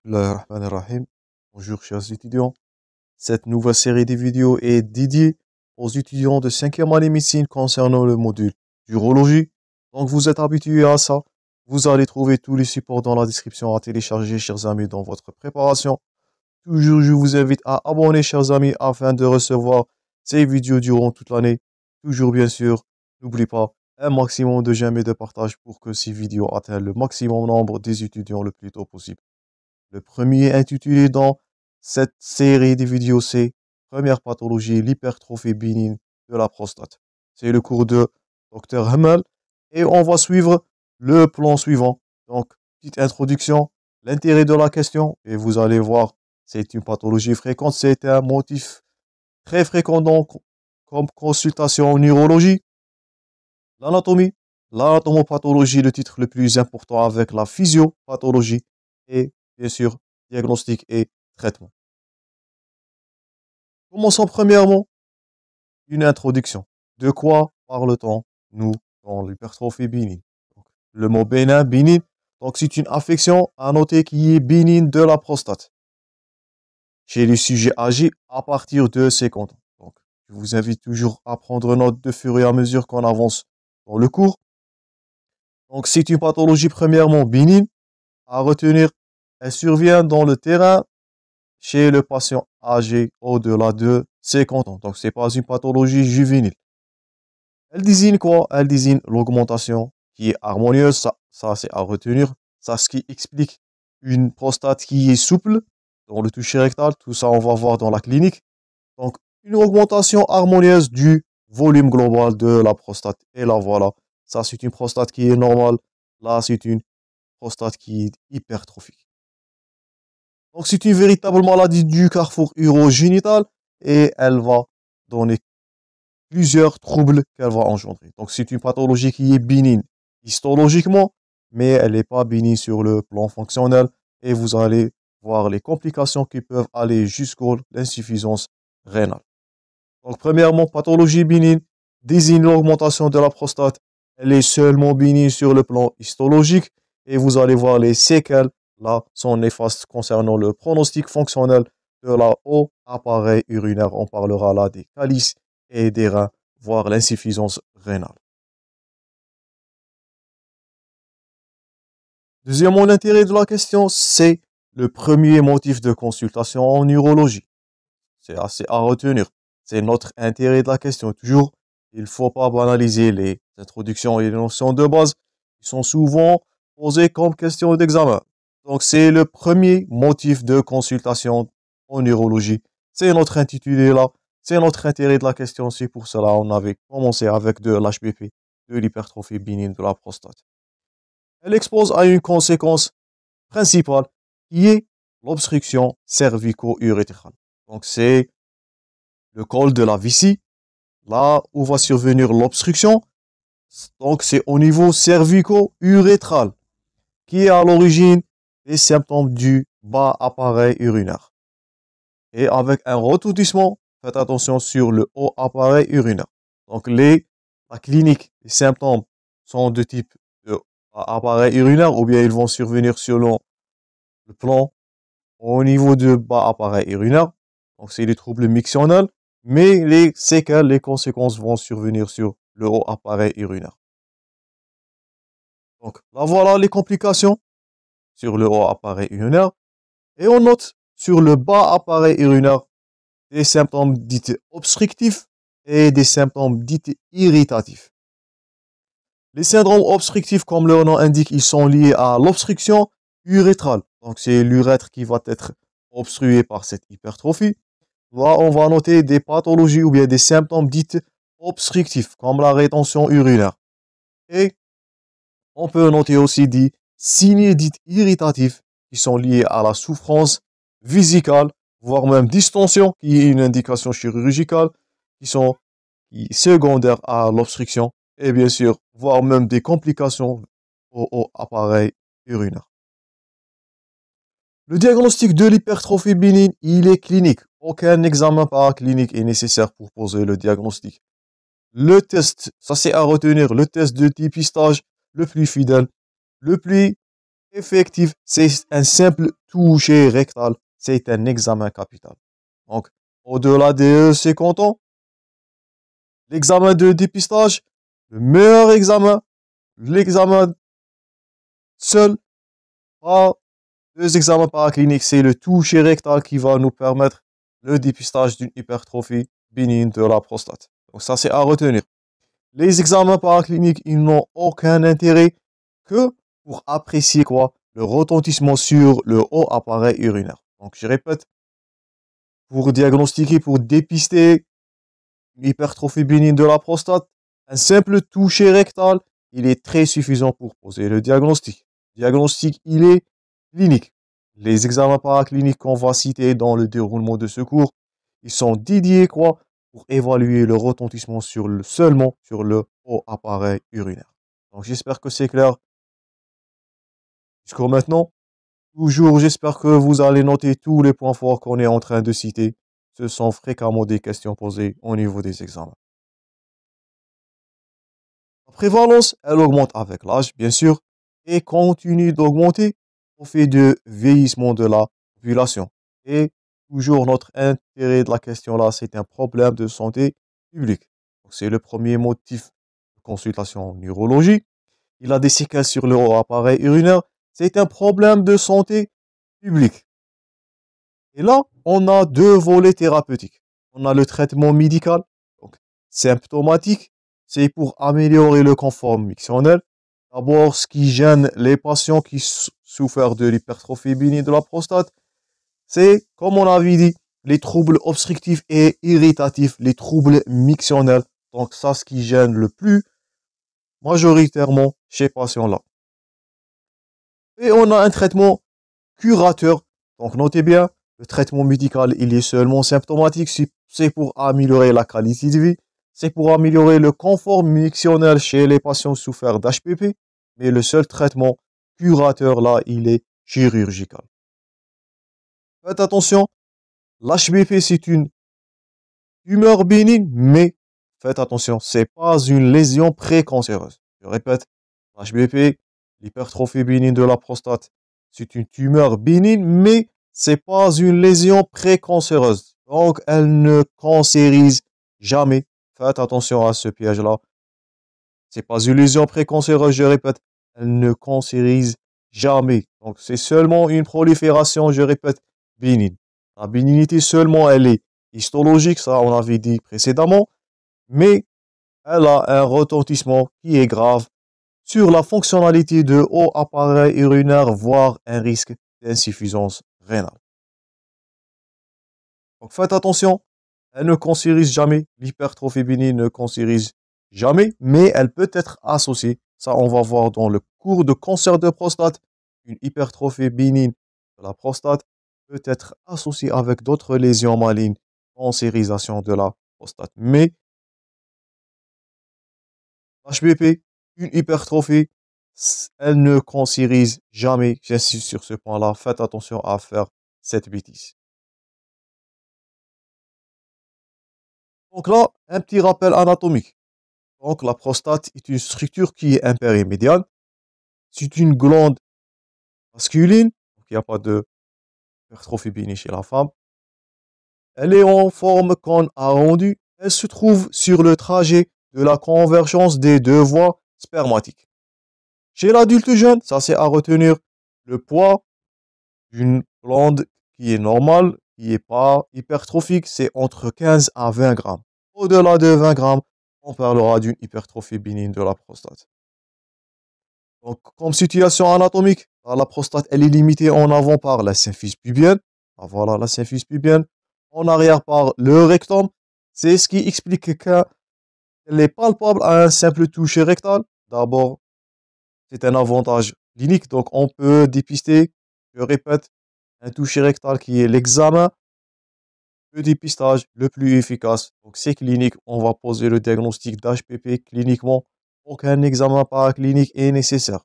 Bismillahirrahmanirrahim. Bonjour chers étudiants. Cette nouvelle série de vidéos est dédiée aux étudiants de 5e année médecine concernant le module d'urologie. Donc vous êtes habitués à ça. Vous allez trouver tous les supports dans la description à télécharger, chers amis, dans votre préparation. Toujours, je vous invite à abonner, chers amis, afin de recevoir ces vidéos durant toute l'année. Toujours, bien sûr, n'oubliez pas un maximum de j'aime et de partage pour que ces vidéos atteignent le maximum nombre des étudiants le plus tôt possible. Le premier intitulé dans cette série de vidéos, c'est Première pathologie, l'hypertrophie bénigne de la prostate. C'est le cours de Dr Hamel et on va suivre le plan suivant. Donc, petite introduction, l'intérêt de la question et vous allez voir, c'est une pathologie fréquente, c'est un motif très fréquent donc, comme consultation en neurologie. L'anatomie, l'anatomopathologie, le titre le plus important avec la physiopathologie et bien sûr diagnostic et traitement. Commençons premièrement une introduction. De quoi parle-t-on, nous, dans l'hypertrophie bénigne? Le mot bénin, bénigne, donc c'est une affection à noter qui est bénigne de la prostate chez les sujets âgés à partir de 50 ans. Donc, je vous invite toujours à prendre note de fur et à mesure qu'on avance dans le cours. Donc, c'est une pathologie premièrement bénigne à retenir. Elle survient dans le terrain chez le patient âgé au-delà de 50 ans. Donc, ce n'est pas une pathologie juvénile. Elle désigne quoi? Elle désigne l'augmentation qui est harmonieuse. Ça c'est à retenir. Ça, ce qui explique une prostate qui est souple dans le toucher rectal. Tout ça, on va voir dans la clinique. Donc, une augmentation harmonieuse du volume global de la prostate. Et là, voilà. Ça, c'est une prostate qui est normale. Là, c'est une prostate qui est hypertrophique. Donc, c'est une véritable maladie du carrefour urogénital et elle va donner plusieurs troubles qu'elle va engendrer. Donc, c'est une pathologie qui est bénigne histologiquement, mais elle n'est pas bénigne sur le plan fonctionnel et vous allez voir les complications qui peuvent aller jusqu'à l'insuffisance rénale. Donc, premièrement, pathologie bénigne désigne l'augmentation de la prostate. Elle est seulement bénigne sur le plan histologique et vous allez voir les séquelles là sont néfastes concernant le pronostic fonctionnel de la haut appareil urinaire. On parlera là des calices et des reins, voire l'insuffisance rénale. Deuxièmement, l'intérêt de la question, c'est le premier motif de consultation en urologie. C'est assez à retenir. C'est notre intérêt de la question. Toujours, il ne faut pas banaliser les introductions et les notions de base qui sont souvent posées comme question d'examen. Donc, c'est le premier motif de consultation en urologie. C'est notre intitulé là. C'est notre intérêt de la question. C'est pour cela qu'on avait commencé avec de l'HBP, de l'hypertrophie bénigne de la prostate. Elle expose à une conséquence principale qui est l'obstruction cervico-urétrale. Donc, c'est le col de la vessie, là où va survenir l'obstruction. Donc, c'est au niveau cervico-urétral qui est à l'origine des symptômes du bas appareil urinaire. Et avec un retentissement, faites attention sur le haut appareil urinaire. Donc, la clinique, les symptômes sont de type de appareil urinaire ou bien ils vont survenir selon le plan au niveau du bas appareil urinaire. Donc, c'est des troubles mictionnels, mais les séquelles, les conséquences vont survenir sur le haut appareil urinaire. Donc, là, voilà les complications sur le haut appareil urinaire. Et on note sur le bas appareil urinaire des symptômes dits obstructifs et des symptômes dits irritatifs. Les syndromes obstructifs, comme leur nom indique, ils sont liés à l'obstruction urétrale. Donc, c'est l'urètre qui va être obstrué par cette hypertrophie. Là, on va noter des pathologies ou bien des symptômes dits obstructifs, comme la rétention urinaire. Et on peut noter aussi des signes dits irritatifs qui sont liés à la souffrance vésicale, voire même distension, qui est une indication chirurgicale, qui sont secondaires à l'obstruction, et bien sûr, voire même des complications au appareil urinaire. Le diagnostic de l'hypertrophie bénigne, il est clinique. Aucun examen paraclinique est nécessaire pour poser le diagnostic. Le test, ça c'est à retenir, le test de dépistage le plus fidèle, le plus effective, c'est un simple toucher rectal, c'est un examen capital. Donc, au-delà des 50 ans, l'examen de dépistage, le meilleur examen, l'examen seul, pas deux examens paracliniques, c'est le toucher rectal qui va nous permettre le dépistage d'une hypertrophie bénigne de la prostate. Donc ça, c'est à retenir. Les examens paracliniques, ils n'ont aucun intérêt que pour apprécier quoi? Le retentissement sur le haut appareil urinaire. Donc je répète, pour diagnostiquer, pour dépister une hypertrophie bénigne de la prostate, un simple toucher rectal, il est très suffisant pour poser le diagnostic. Le diagnostic, il est clinique. Les examens paracliniques qu'on va citer dans le déroulement de ce cours, ils sont dédiés quoi? Pour évaluer le retentissement seulement sur le haut appareil urinaire. Donc j'espère que c'est clair jusqu'à maintenant. Toujours, j'espère que vous allez noter tous les points forts qu'on est en train de citer. Ce sont fréquemment des questions posées au niveau des examens. La prévalence, elle augmente avec l'âge, bien sûr, et continue d'augmenter au fait de vieillissement de la population. Et toujours notre intérêt de la question là, c'est un problème de santé publique. C'est le premier motif de consultation en neurologie. Il a des séquelles sur le haut appareil urinaire. C'est un problème de santé publique. Et là, on a deux volets thérapeutiques. On a le traitement médical, donc symptomatique, c'est pour améliorer le confort mictionnel. D'abord, ce qui gêne les patients qui souffrent de l'hypertrophie bénigne de la prostate, c'est, comme on avait dit, les troubles obstructifs et irritatifs, les troubles mictionnels. Donc ça, ce qui gêne le plus majoritairement chez ces patients-là. Et on a un traitement curateur. Donc notez bien, le traitement médical, il est seulement symptomatique. C'est pour améliorer la qualité de vie. C'est pour améliorer le confort mictionnel chez les patients souffrant d'HPP. Mais le seul traitement curateur là, il est chirurgical. Faites attention, l'HPP c'est une tumeur bénigne, mais faites attention, c'est pas une lésion précancéreuse. Je répète, l'HPP, l'hypertrophie bénigne de la prostate, c'est une tumeur bénigne, mais c'est pas une lésion précancéreuse. Donc, elle ne cancérise jamais. Faites attention à ce piège-là. C'est pas une lésion précancéreuse, je répète, elle ne cancérise jamais. Donc, c'est seulement une prolifération, je répète, bénigne. La bénignité seulement, elle est histologique, ça on avait dit précédemment, mais elle a un retentissement qui est grave sur la fonctionnalité de haut appareil urinaire, voire un risque d'insuffisance rénale. Donc faites attention, elle ne cancérise jamais, l'hypertrophie bénigne ne cancérise jamais, mais elle peut être associée, ça on va voir dans le cours de cancer de prostate, une hypertrophie bénigne de la prostate peut être associée avec d'autres lésions malignes, cancérisation de la prostate. Mais HPP, une hypertrophie, elle ne cancérise jamais. J'insiste sur ce point-là. Faites attention à faire cette bêtise. Donc là, un petit rappel anatomique. Donc la prostate est une structure qui est impérimédiane. C'est une glande masculine. Donc il n'y a pas de hypertrophie bénigne chez la femme. Elle est en forme cône arrondie. Elle se trouve sur le trajet de la convergence des deux voies spermatiques. Chez l'adulte jeune, ça c'est à retenir, le poids d'une glande qui est normale, qui n'est pas hypertrophique, c'est entre 15 à 20 grammes. Au-delà de 20 grammes, on parlera d'une hypertrophie bénigne de la prostate. Donc, comme situation anatomique, la prostate, elle est limitée en avant par la symphyse pubienne. Voilà, la symphyse pubienne. En arrière par le rectum. C'est ce qui explique qu'elle est palpable à un simple toucher rectal. D'abord, c'est un avantage clinique, donc on peut dépister, je répète, un toucher rectal qui est l'examen de dépistage le plus efficace. Donc c'est clinique, on va poser le diagnostic d'HPP cliniquement. Aucun examen paraclinique est nécessaire.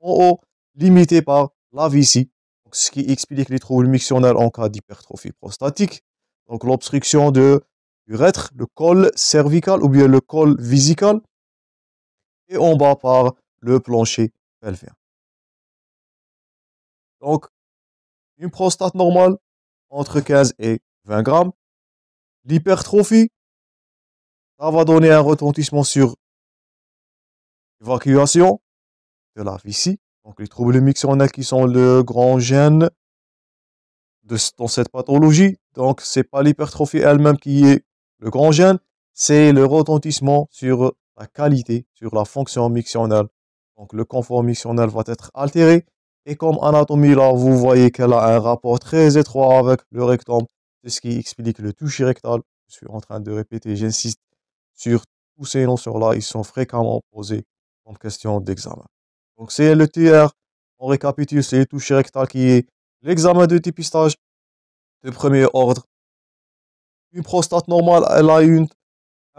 En haut, limité par la vessie, donc ce qui explique les troubles mictionnels en cas d'hypertrophie prostatique. Donc l'obstruction de l'urètre, le col cervical ou bien le col vésical. Et en bas par le plancher pelvien. Donc, une prostate normale, entre 15 et 20 grammes. L'hypertrophie, ça va donner un retentissement sur l'évacuation de la vessie. Donc, les troubles mictionnels qui sont le grand gène dans cette pathologie. Donc, c'est pas l'hypertrophie elle-même qui est le grand gène, c'est le retentissement sur la qualité, sur la fonction mictionnelle. Donc, le confort mictionnel va être altéré. Et comme anatomie, là, vous voyez qu'elle a un rapport très étroit avec le rectum. C'est ce qui explique le toucher rectal. Je suis en train de répéter, j'insiste sur tous ces notions-là. Ils sont fréquemment posés comme question d'examen. Donc, c'est le TR. On récapitule, c'est le toucher rectal qui est l'examen de dépistage de premier ordre. Une prostate normale, elle a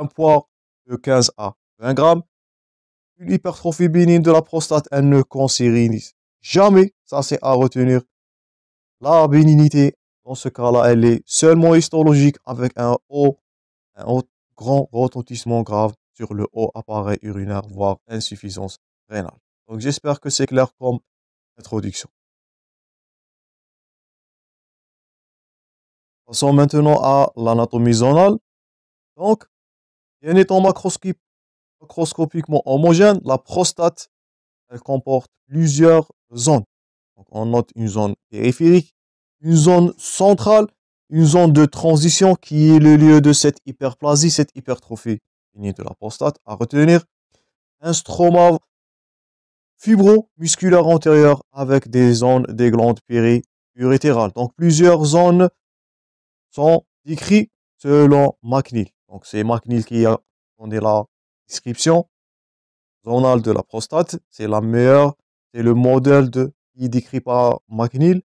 un poids de 15 à 20 grammes. Une hypertrophie bénigne de la prostate, elle ne cancérise jamais. Ça, c'est à retenir. La bénignité, dans ce cas-là, elle est seulement histologique avec un grand retentissement grave sur le haut appareil urinaire, voire insuffisance rénale. Donc, j'espère que c'est clair comme introduction. Passons maintenant à l'anatomie zonale. Donc, bien étant macroscopiquement homogène, la prostate, elle comporte plusieurs zones. Donc, on note une zone périphérique, une zone centrale, une zone de transition qui est le lieu de cette hyperplasie, cette hypertrophie finie de la prostate. À retenir, un stroma fibromusculaire antérieur avec des zones des glandes périurétérales. Donc, plusieurs zones sont décrites selon McNeil. Donc, c'est McNeil qui a donné la description zonale de la prostate. C'est la meilleure, c'est le modèle qui est décrit par McNeil.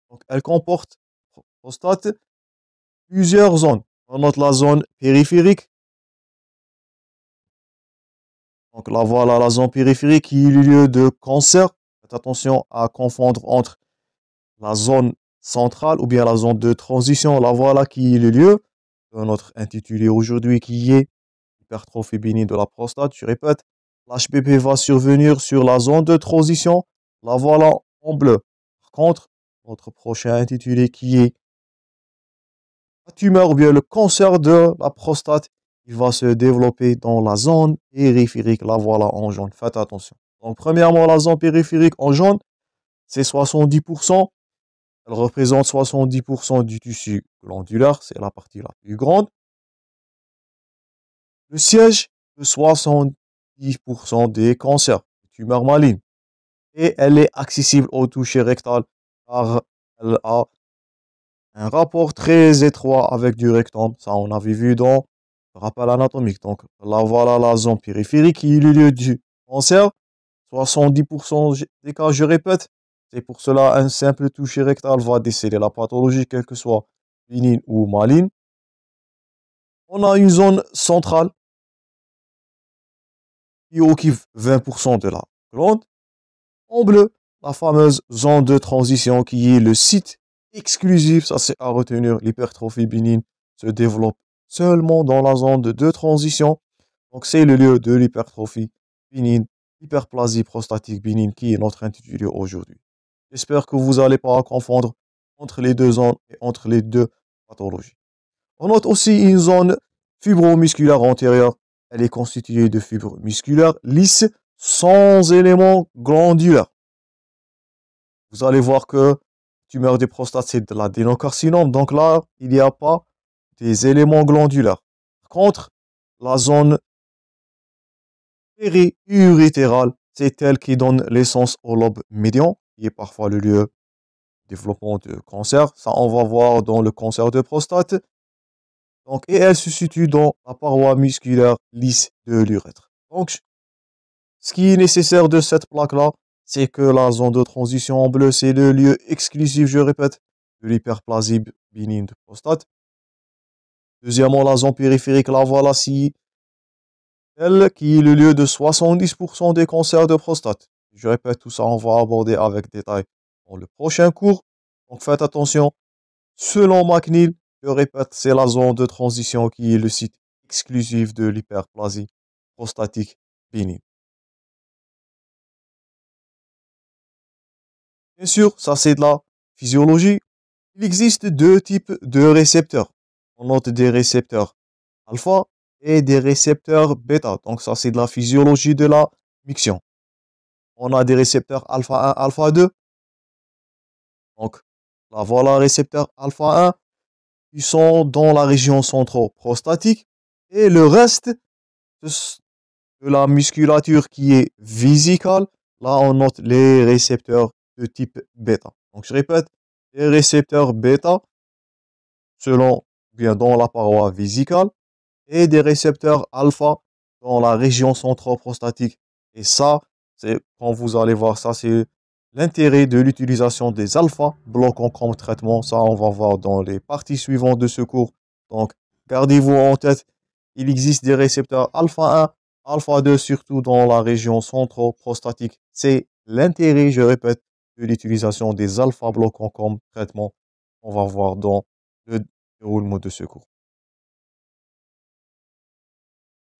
Donc, elle comporte, prostate, plusieurs zones. On note la zone périphérique. Donc là, voilà la zone périphérique qui est le lieu de cancer. Faites attention à confondre entre la zone centrale ou bien la zone de transition. Là, voilà qui est le lieu de notre intitulé aujourd'hui qui est hypertrophie bénigne de la prostate. Je répète, l'HPP va survenir sur la zone de transition. La voilà en bleu. Par contre, notre prochain intitulé qui est la tumeur ou bien le cancer de la prostate, il va se développer dans la zone périphérique. La voilà en jaune. Faites attention. Donc, premièrement, la zone périphérique en jaune, c'est 70%. Elle représente 70% du tissu glandulaire. C'est la partie la plus grande. Le siège de 70% des cancers, tumeurs malignes. Et elle est accessible au toucher rectal car elle a un rapport très étroit avec du rectum. Ça, on avait vu dans le rappel anatomique. Donc, là, voilà la zone périphérique qui est le lieu du cancer. 70% des cas, je répète. C'est pour cela un simple toucher rectal va déceler la pathologie, quelle que soit bénigne ou maligne. On a une zone centrale qui occupe 20% de la glande. En bleu, la fameuse zone de transition qui est le site exclusif, ça c'est à retenir, l'hypertrophie bénigne se développe seulement dans la zone de transition. Donc c'est le lieu de l'hypertrophie bénigne, hyperplasie prostatique bénigne qui est notre intitulé aujourd'hui. J'espère que vous n'allez pas confondre entre les deux zones et entre les deux pathologies. On note aussi une zone fibromusculaire antérieure. Elle est constituée de fibres musculaires lisses sans éléments glandulaires. Vous allez voir que tumeur des prostates, c'est de l'adénocarcinome. Donc là, il n'y a pas des éléments glandulaires. Par contre, la zone périurétérale, c'est elle qui donne l'essence au lobe médian, qui est parfois le lieu de développement de cancer. Ça, on va voir dans le cancer de prostate. Donc, et elle se situe dans la paroi musculaire lisse de l'urètre. Donc, ce qui est nécessaire de cette plaque-là, c'est que la zone de transition en bleu, c'est le lieu exclusif, je répète, de l'hyperplasie bénigne de prostate. Deuxièmement, la zone périphérique, la voilà si elle qui est le lieu de 70% des cancers de prostate. Je répète, tout ça, on va aborder avec détail dans le prochain cours. Donc faites attention. Selon McNeil, je répète, c'est la zone de transition qui est le site exclusif de l'hyperplasie prostatique bénigne. Bien sûr, ça c'est de la physiologie. Il existe deux types de récepteurs. On note des récepteurs alpha et des récepteurs bêta. Donc ça c'est de la physiologie de la miction. On a des récepteurs alpha 1, alpha 2. Donc là voilà récepteurs alpha 1 qui sont dans la région centro-prostatique et le reste de la musculature qui est vésicale, là on note les récepteurs de type bêta. Donc je répète, les récepteurs bêta selon bien dans la paroi vésicale et des récepteurs alpha dans la région centro-prostatique. Et ça, c'est quand vous allez voir ça, c'est l'intérêt de l'utilisation des alpha bloquants comme traitement. Ça, on va voir dans les parties suivantes de ce cours. Donc, gardez-vous en tête, il existe des récepteurs alpha 1, alpha 2, surtout dans la région centro-prostatique. C'est l'intérêt, je répète, de l'utilisation des alpha bloquants comme traitement. On va voir dans le déroulement de ce cours.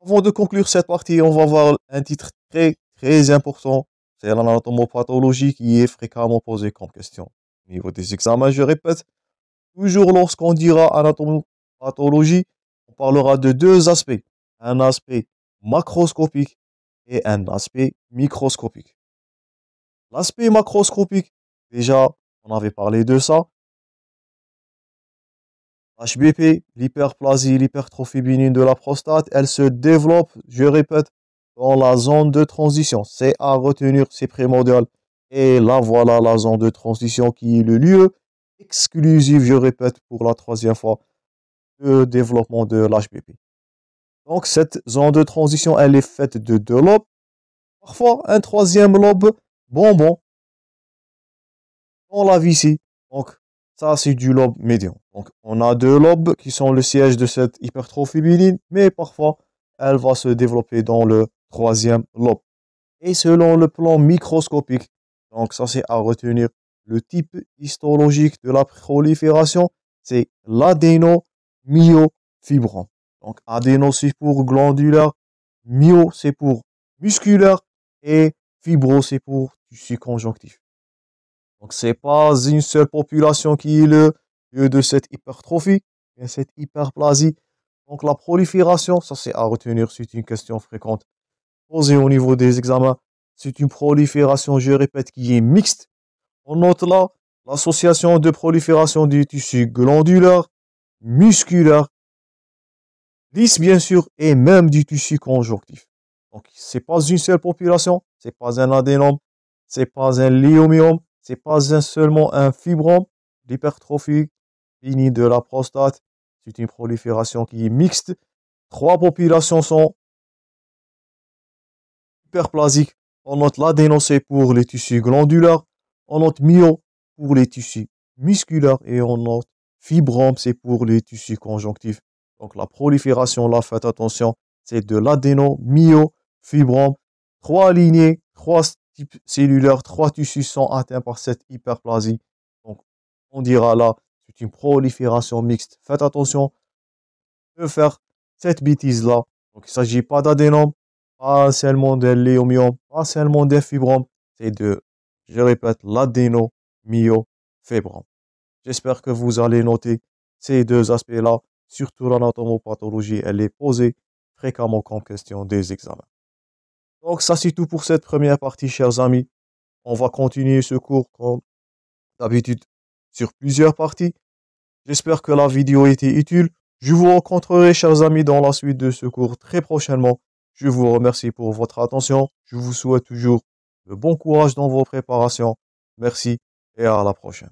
Avant de conclure cette partie, on va voir un titre très important. C'est l'anatomopathologie qui est fréquemment posée comme question. Au niveau des examens, je répète, toujours lorsqu'on dira anatomopathologie, on parlera de deux aspects. Un aspect macroscopique et un aspect microscopique. L'aspect macroscopique, déjà, on avait parlé de ça. HBP, l'hyperplasie, l'hypertrophie bénigne de la prostate, elle se développe, je répète, dans la zone de transition. C'est à retenir, c'est primordial. Et là, voilà la zone de transition qui est le lieu exclusif, je répète pour la troisième fois, de développement de l'HBP. Donc, cette zone de transition, elle est faite de deux lobes. Parfois, un troisième lobe bonbon dans la vessie. Donc, ça, c'est du lobe médian. Donc, on a deux lobes qui sont le siège de cette hypertrophie bénigne, mais parfois, elle va se développer dans le troisième lobe. Et selon le plan microscopique, donc ça, c'est à retenir, le type histologique de la prolifération, c'est l'adénomyofibrome. Donc, adéno, c'est pour glandulaire, myo, c'est pour musculaire, et fibro, c'est pour tissu conjonctif. Donc, c'est pas une seule population qui est le lieu de cette hypertrophie, mais cette hyperplasie. Donc, la prolifération, ça c'est à retenir, c'est une question fréquente posée au niveau des examens. C'est une prolifération, je répète, qui est mixte. On note là l'association de prolifération du tissu glandulaire, musculaire, lisse bien sûr, et même du tissu conjonctif. Donc, c'est pas une seule population, c'est pas un adénome, c'est pas un léomyome, c'est pas seulement un fibrome. L'hypertrophie bénigne de la prostate, c'est une prolifération qui est mixte. Trois populations sont hyperplasiques. On note l'adénocé pour les tissus glandulaires, on note myo pour les tissus musculaires et on note fibrome, c'est pour les tissus conjonctifs. Donc la prolifération, là, faites attention, c'est de l'adéno-myo-fibrome. Trois lignées, trois types cellulaires, trois tissus sont atteints par cette hyperplasie. Donc on dira là, c'est une prolifération mixte. Faites attention de faire cette bêtise-là. Donc il ne s'agit pas d'adénome, pas seulement d'un léomyome, pas seulement d'un fibrome. C'est de, je répète, l'adéno-myo-fibrome. J'espère que vous allez noter ces deux aspects-là. Surtout l'anatomopathologie, elle est posée fréquemment comme question des examens. Donc ça c'est tout pour cette première partie, chers amis. On va continuer ce cours comme d'habitude sur plusieurs parties. J'espère que la vidéo a été utile. Je vous rencontrerai, chers amis, dans la suite de ce cours très prochainement. Je vous remercie pour votre attention. Je vous souhaite toujours de bon courage dans vos préparations. Merci et à la prochaine.